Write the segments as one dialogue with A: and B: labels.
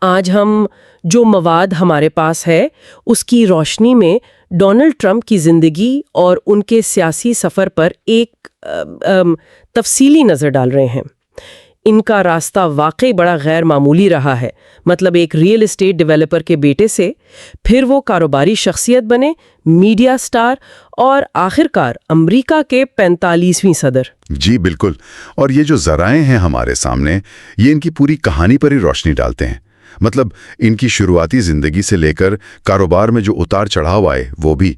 A: آج ہم جو مواد ہمارے پاس ہے اس کی روشنی میں ڈونلڈ ٹرمپ کی زندگی اور ان کے سیاسی سفر پر ایک تفصیلی نظر ڈال رہے ہیں۔ ان کا راستہ واقعی بڑا غیر معمولی رہا ہے، مطلب ایک ریئل اسٹیٹ ڈیولپر کے بیٹے سے پھر وہ کاروباری شخصیت بنے، میڈیا سٹار اور آخرکار امریکہ کے 45ویں صدر۔
B: جی بالکل، اور یہ جو ذرائع ہیں ہمارے سامنے، یہ ان کی پوری کہانی پر ہی روشنی ڈالتے ہیں۔ مطلب ان کی شروعاتی زندگی سے لے کر کاروبار میں جو اتار چڑھاؤ آئے وہ بھی،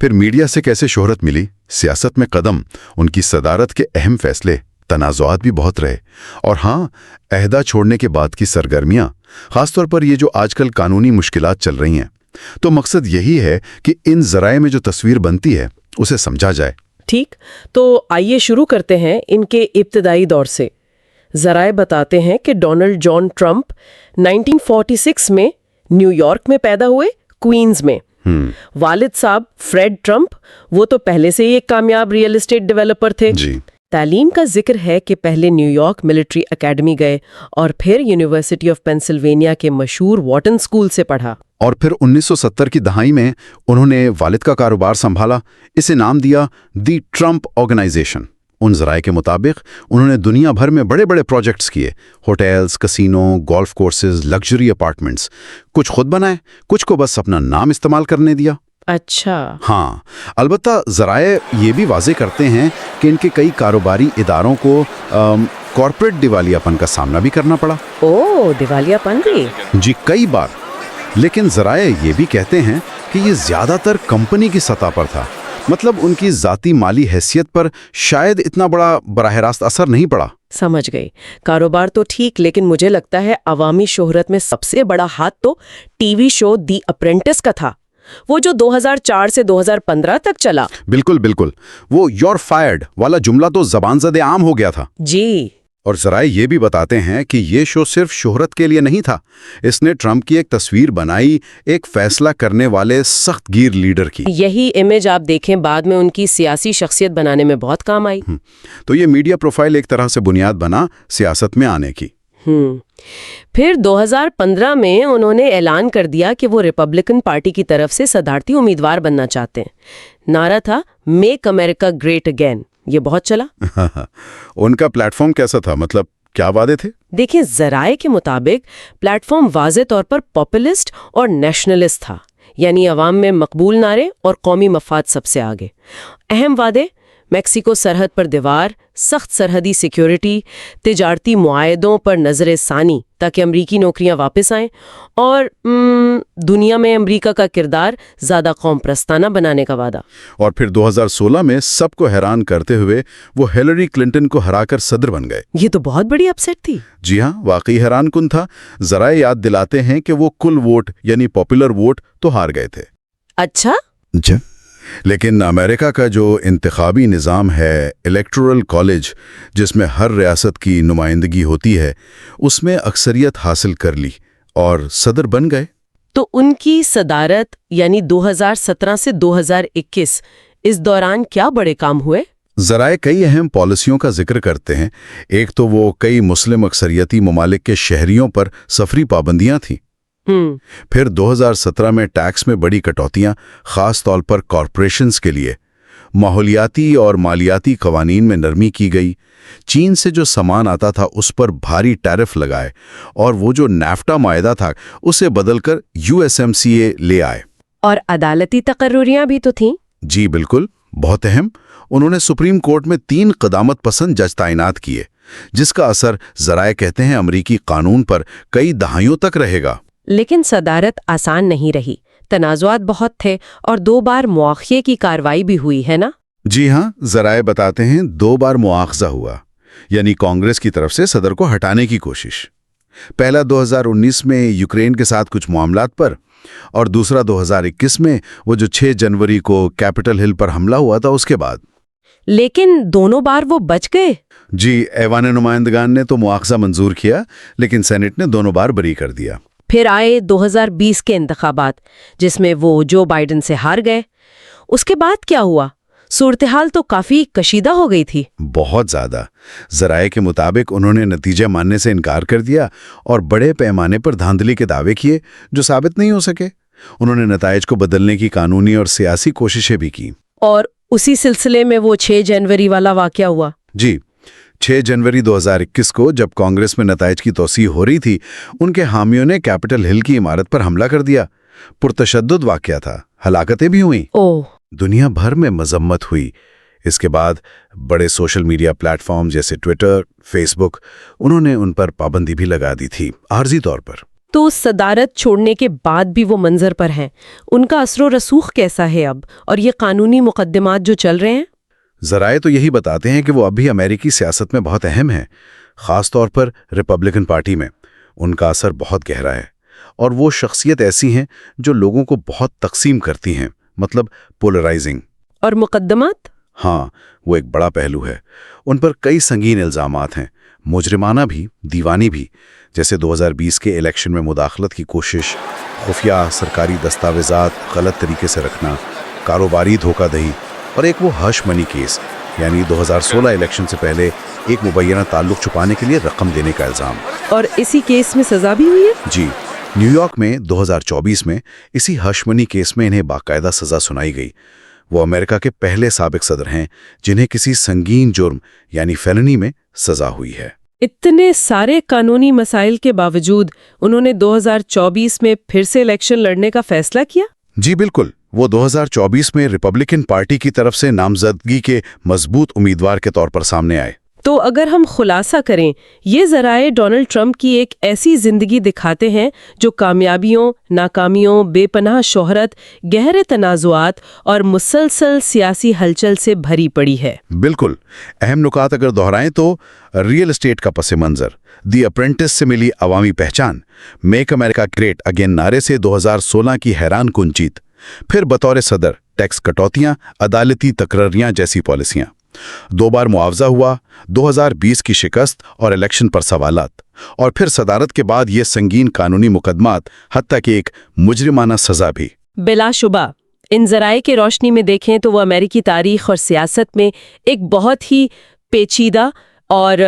B: پھر میڈیا سے کیسے شہرت ملی، سیاست میں قدم، ان کی صدارت کے اہم فیصلے، تنازعات بھی بہت رہے، اور ہاں، عہدہ چھوڑنے کے بعد کی سرگرمیاں، خاص طور پر یہ جو آج کل قانونی مشکلات چل رہی ہیں۔ تو مقصد یہی ہے کہ ان ذرائع میں جو تصویر بنتی ہے اسے سمجھا جائے۔
A: ٹھیک، تو آئیے شروع کرتے ہیں ان کے ابتدائی دور سے۔ ذرائع بتاتے ہیں کہ ڈونلڈ جان ٹرمپ 1946 میں نیو یارک میں پیدا ہوئے، کوئنز میں۔ والد صاحب فریڈ ٹرمپ، وہ تو پہلے سے ہی ایک کامیاب ریئل اسٹیٹ ڈیولپر تھے۔ تعلیم کا ذکر ہے کہ پہلے نیو یارک ملٹری اکیڈمی گئے اور پھر یونیورسٹی آف پینسلوینیا کے مشہور واٹن سکول سے پڑھا۔
B: اور پھر 1970 کی دہائی میں انہوں نے والد کا کاروبار سنبھالا، اسے نام دیا دی ٹرمپ آرگنائزیشن۔ ان ذرائع کے مطابق انہوں نے دنیا بھر میں بڑے بڑے پروجیکٹس کیے، hotels, casino, golf courses, luxury apartments, کچھ خود بنائے، کچھ کو بس اپنا نام استعمال کرنے دیا۔
A: اچھا۔
B: ہاں، البتہ ذرائع یہ بھی واضح کرتے ہیں کہ ان کے کئی کاروباری اداروں کو کارپوریٹ دیوالیہ پن کا سامنا بھی کرنا پڑا۔
A: دیوالیہ پن بھی؟
B: جی، کئی بار۔ لیکن ذرائع یہ بھی کہتے ہیں کہ یہ زیادہ تر کمپنی کی سطح پر تھا، مطلب ان کی ذاتی مالی حیثیت پر شاید اتنا بڑا براہ راست اثر نہیں پڑا۔
A: سمجھ گئی، کاروبار تو ٹھیک، لیکن مجھے لگتا ہے عوامی شہرت میں سب سے بڑا ہاتھ تو ٹی وی شو دی اپرینٹس کا تھا، وہ جو 2004 سے 2015 تک چلا۔ بالکل
B: بالکل، وہ یور فائرڈ والا جملہ تو زبان زد عام ہو گیا تھا۔
A: جی،
B: اور ذرائع یہ بھی بتاتے ہیں کہ یہ شو صرف شہرت کے لیے نہیں تھا، اس نے ٹرمپ کی ایک تصویر بنائی، ایک فیصلہ کرنے والے سخت گیر لیڈر کی۔
A: یہی امیج آپ دیکھیں بعد میں ان کی سیاسی شخصیت بنانے میں بہت کام آئی۔
B: تو یہ میڈیا پروفائل ایک طرح سے بنیاد بنا سیاست میں آنے کی۔
A: پھر 2015 میں انہوں نے اعلان کر دیا کہ وہ ریپبلکن پارٹی کی طرف سے صدارتی امیدوار بننا چاہتے ہیں۔ نعرہ تھا میک امریکہ گریٹ اگین، یہ بہت چلا۔
B: ان کا پلیٹ فارم کیسا تھا، مطلب کیا وعدے تھے؟
A: دیکھیں، ذرائع کے مطابق پلیٹ فارم واضح طور پر پاپولسٹ اور نیشنلسٹ تھا، یعنی عوام میں مقبول نعرے اور قومی مفاد سب سے آگے۔ اہم وعدے: میکسیکو سرحد پر دیوار، سخت سرحدی سیکیورٹی، تجارتی معاہدوں پر نظر ثانی تاکہ امریکی نوکریاں واپس آئیں، اور دنیا میں امریکہ کا کردار زیادہ قوم پرستانہ بنانے کا وعدہ۔
B: اور پھر 2016 میں سب کو حیران کرتے ہوئے وہ ہیلری کلنٹن کو ہرا کر صدر بن گئے۔
A: یہ تو بہت بڑی اپسیٹ تھی۔
B: جی ہاں، واقعی حیران کن تھا۔ ذرائع یاد دلاتے ہیں کہ وہ کل ووٹ یعنی پاپولر ووٹ تو ہار گئے تھے۔
A: اچھا؟
B: لیکن امریکہ کا جو انتخابی نظام ہے، الیکٹورل کالج، جس میں ہر ریاست کی نمائندگی ہوتی ہے، اس میں اکثریت حاصل کر لی اور صدر بن گئے۔
A: تو ان کی صدارت یعنی 2017 سے 2021، اس دوران کیا بڑے کام ہوئے؟
B: ذرائع کئی اہم پالیسیوں کا ذکر کرتے ہیں۔ ایک تو وہ کئی مسلم اکثریتی ممالک کے شہریوں پر سفری پابندیاں تھیں۔ پھر 2017 میں ٹیکس میں بڑی کٹوتیاں، خاص طور پر کارپوریشنز کے لیے۔ ماحولیاتی اور مالیاتی قوانین میں نرمی کی گئی۔ چین سے جو سامان آتا تھا اس پر بھاری ٹیرف لگائے، اور وہ جو نیفٹا معاہدہ تھا اسے بدل کر USMCA لے آئے۔
A: اور عدالتی تقرریاں بھی تو تھیں۔
B: جی بالکل، بہت اہم۔ انہوں نے سپریم کورٹ میں 3 قدامت پسند جج تعینات کیے، جس کا اثر ذرائع کہتے ہیں امریکی قانون پر کئی دہائیوں تک رہے گا۔
A: لیکن صدارت آسان نہیں رہی، تنازعات بہت تھے اور 2 بار مواخذے کی کارروائی بھی ہوئی ہے نا؟
B: جی ہاں، ذرائع بتاتے ہیں 2 بار مواخذہ ہوا، یعنی کانگریس کی طرف سے صدر کو ہٹانے کی کوشش۔ پہلا 2019 میں یوکرین کے ساتھ کچھ معاملات پر، اور دوسرا 2021 میں وہ جو 6 جنوری کو کیپٹل ہل پر حملہ ہوا تھا اس کے بعد۔
A: لیکن دونوں بار وہ بچ گئے۔
B: جی، ایوان نمائندگان نے تو مواخذہ منظور کیا، لیکن سینٹ نے دونوں بار بری کر دیا۔
A: پھر آئے 2020 کے انتخابات، جس میں وہ جو بائیڈن سے ہار گئے۔ اس کے بعد کیا ہوا؟ صورتحال تو کافی کشیدہ ہو گئی تھی۔
B: بہت زیادہ۔ ذرائع کے مطابق انہوں نے نتیجہ ماننے سے انکار کر دیا اور بڑے پیمانے پر دھاندلی کے دعوے کیے جو ثابت نہیں ہو سکے۔ انہوں نے نتائج کو بدلنے کی قانونی اور سیاسی کوششیں بھی کی۔
A: اور اسی سلسلے میں وہ 6 جنوری والا واقعہ ہوا۔
B: جی، 6 جنوری 2021 کو جب کانگریس میں نتائج کی توسیع ہو رہی تھی، ان کے حامیوں نے کیپٹل ہل کی عمارت پر حملہ کر دیا۔ پرتشدد واقعہ تھا، ہلاکتیں بھی ہوئیں۔
A: اوہ!
B: دنیا بھر میں مذمت ہوئی۔ اس کے بعد بڑے سوشل میڈیا پلیٹ فارم جیسے ٹویٹر، فیس بک، انہوں نے ان پر پابندی بھی لگا دی تھی، عارضی طور پر۔
A: تو صدارت چھوڑنے کے بعد بھی وہ منظر پر ہیں، ان کا اثر و رسوخ کیسا ہے اب، اور یہ قانونی مقدمات جو چل رہے ہیں؟
B: ذرائع تو یہی بتاتے ہیں کہ وہ اب بھی امریکی سیاست میں بہت اہم ہیں، خاص طور پر ریپبلکن پارٹی میں۔ ان کا اثر بہت گہرا ہے، اور وہ شخصیت ایسی ہیں جو لوگوں کو بہت تقسیم کرتی ہیں، مطلب پولرائزنگ۔
A: اور مقدمات؟
B: ہاں، وہ ایک بڑا پہلو ہے۔ ان پر کئی سنگین الزامات ہیں، مجرمانہ بھی، دیوانی بھی، جیسے 2020 کے الیکشن میں مداخلت کی کوشش، خفیہ سرکاری دستاویزات غلط طریقے سے رکھنا، کاروباری دھوکہ دہی، اور ایک وہ ہش منی کیس، یعنی 2016 الیکشن سے پہلے ایک مبینہ تعلق چھپانے کے لیے رقم دینے کا الزام۔
A: اور اسی کیس میں سزا بھی ہوئی ہے؟
B: جی، نیو یارک میں 2024 میں اسی ہش منی کیس میں انہیں باقاعدہ سزا سنائی گئی۔ وہ امریکہ کے پہلے سابق صدر ہیں جنہیں کسی سنگین جرم یعنی فیلنی میں سزا ہوئی ہے۔
A: اتنے سارے قانونی مسائل کے باوجود انہوں نے 2024 میں پھر سے الیکشن لڑنے کا فیصلہ کیا؟
B: جی بالکل، وہ 2024 میں ریپبلکن پارٹی کی طرف سے نامزدگی کے مضبوط امیدوار کے طور پر سامنے آئے۔
A: تو اگر ہم خلاصہ کریں، یہ ذرائع ڈونلڈ ٹرمپ کی ایک ایسی زندگی دکھاتے ہیں جو کامیابیوں، ناکامیوں، بے پناہ شہرت، گہرے تنازعات اور مسلسل سیاسی ہلچل سے بھری پڑی ہے۔
B: بالکل۔ اہم نکات اگر دہرائیں تو ریئل اسٹیٹ کا پس منظر، دی اپرینٹس سے ملی عوامی پہچان، میک امریکہ گریٹ اگین نعرے سے 2016 کی حیران کن جیت، پھر بطور صدر ٹیکس کٹوتیاں، عدالتی تکراریاں جیسی پالیسیاں، 2 بار معاوضہ ہوا، 2020 کی شکست اور الیکشن پر سوالات، اور پھر صدارت کے بعد یہ سنگین قانونی مقدمات، حتیٰ کہ ایک مجرمانہ سزا بھی۔
A: بلا شبہ ان ذرائع کی روشنی میں دیکھیں تو وہ امریکی تاریخ اور سیاست میں ایک بہت ہی پیچیدہ اور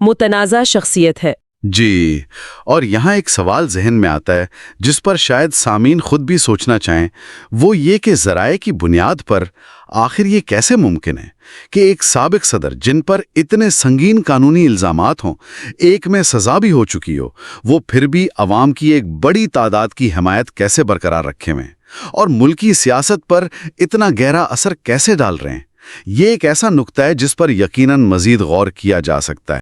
A: متنازع شخصیت ہے۔
B: جی، اور یہاں ایک سوال ذہن میں آتا ہے جس پر شاید سامعین خود بھی سوچنا چاہیں، وہ یہ کہ ذرائع کی بنیاد پر آخر یہ کیسے ممکن ہے کہ ایک سابق صدر جن پر اتنے سنگین قانونی الزامات ہوں، ایک میں سزا بھی ہو چکی ہو، وہ پھر بھی عوام کی ایک بڑی تعداد کی حمایت کیسے برقرار رکھے ہوئے اور ملکی سیاست پر اتنا گہرا اثر کیسے ڈال رہے ہیں؟ یہ ایک ایسا نقطہ ہے جس پر یقیناً مزید غور کیا جا سکتا ہے۔